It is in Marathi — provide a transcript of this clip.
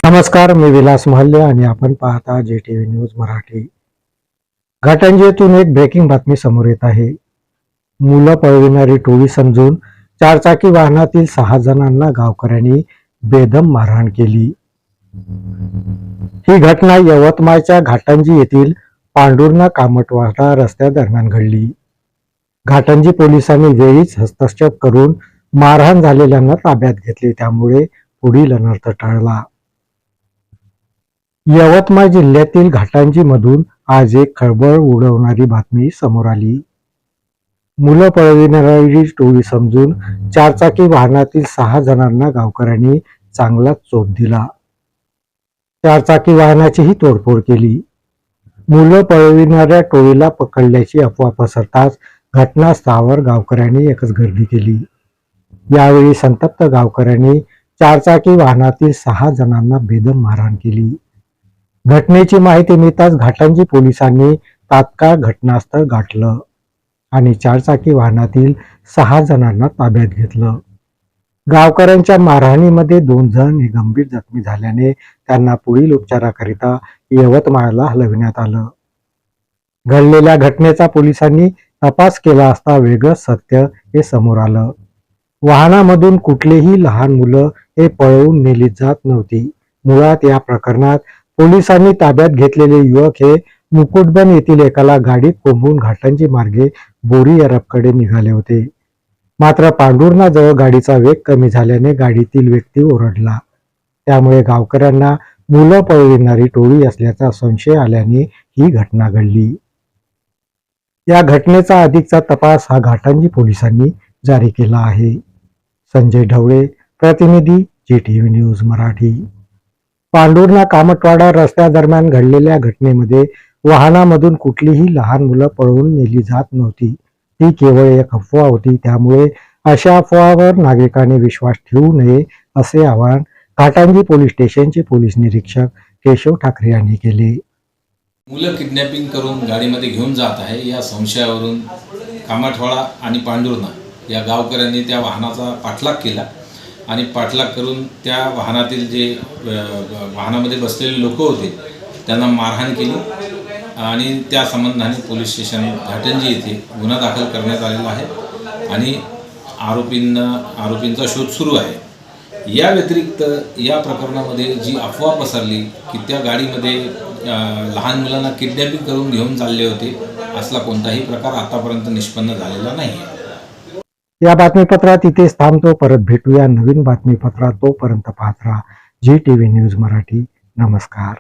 नमस्कार, मी विलास महल्ले आणि आपण पाहता JTV न्यूज मराठी. घाटंजी येथून एक ब्रेकिंग बातमी समोर येत आहे. मुलं पळविणारी टोळी समजून चारचाकी वाहनातील 6 जणांना गावकऱ्यांनी बेदम मारहाण केली. ही घटना यवतमाळच्या घाटंजी येथील पांडुर्णा कामटवाडा रस्त्यादरम्यान घडली. घाटंजी पोलिसांनी वेळीच हस्तक्षेप करून मारहाण झालेल्यांना ताब्यात घेतले, त्यामुळे पुढील अनर्थ टळला. यवतमाळ जिल्ह्यातील घाटंजी मधून आज एक खळबळ उडवणारी बातमी समोर आली. मुलं पळविणारी टोळी समजून चारचाकी वाहनातील 6 जणांना गावकऱ्यांनी चांगलाच चोप दिला. चारचाकी वाहनाचीही तोडफोड केली. मुलं पळविणाऱ्या टोळीला पकडल्याची अफवा पसरताच घटनास्थळावर गावकऱ्यांनी एकच गर्दी केली. यावेळी संतप्त गावकऱ्यांनी चारचाकी वाहनातील 6 जणांना बेदम मारहाण केली. घटनेची माहिती मिळताच घाटंजी पोलिसांनी तात्काळ घटनास्थळ गाठलं आणि चारचाकी वाहनातील 6 जणांना ताब्यात घेतलं. गावकऱ्यांच्या मारहाणीमध्ये 2 जण गंभीर जखमी झाल्याने त्यांना पुढील उपचाराकरिता यवतमाळला हलविण्यात आलं. घडलेल्या घटनेचा पोलिसांनी तपास केला असता वेगळंच सत्य हे समोर आलं. वाहनामधून कुठलेही लहान मुलं हे पळवून नेली जात नव्हती. मुळात या प्रकरणात पोलिसांनी ताब्यात घेतलेले युवक हे मुकुटबन येथील एकाला गाडीत कोंबून घाटंजी मार्गे बोरी अरबकडे निघाले होते. मात्र पांडुर्णाजवळ गाडीचा वेग कमी झाल्याने गाडीतील व्यक्ती ओरडला. त्यामुळे गावकऱ्यांना मुलं पळविणारी टोळी असल्याचा संशय आल्याने ही घटना घडली. या घटनेचा अधिकचा तपास हा घाटंजी पोलिसांनी जारी केला आहे. संजय ढवळे, प्रतिनिधी, JTV न्यूज मराठी. पांडुर्णा कामटवाडा रस्त्यादरम्यान घडलेल्या घटनेमध्ये वाहनामधून कुठलीही लहान मुलं पळवून नेली जात नव्हती. ती केवळ एक अफवा होती. त्यामुळे अशा अफवावर नागरिकांनी विश्वास ठेवू नये असे आवाहन घाटंजी पोलीस स्टेशनचे पोलीस निरीक्षक केशव ठाकरे यांनी केले. मुलं किडनॅपिंग करून गाडीमध्ये घेऊन जात आहे या संशयावरून कामटवाडा आणि पांडुर्णा या गावकऱ्यांनी त्या वाहनाचा पाठलाग केला आणि पाठलाग करून त्या वाहनातील जे वाहनामध्ये बसलेले लोक होते त्यांना मारहाण केली आणि त्या संबंधाने पोलीस स्टेशन घाटंजी येथे गुन्हा दाखल करण्यात आलेला आहे आणि आरोपींचा शोध सुरू आहे. या व्यतिरिक्त या प्रकरणामध्ये जी अफवा पसरली की त्या गाडीमध्ये लहान मुलांना किडनॅपिंग करून घेऊन चालले होते, असला कोणताही प्रकार आतापर्यंत निष्पन्न झालेला नाही. या बातमीपत्रात इथेच थांबतो. परत भेटूया नवीन बातमीपत्रात. तोपर्यंत पाहत राहा JTV न्यूज मराठी. नमस्कार.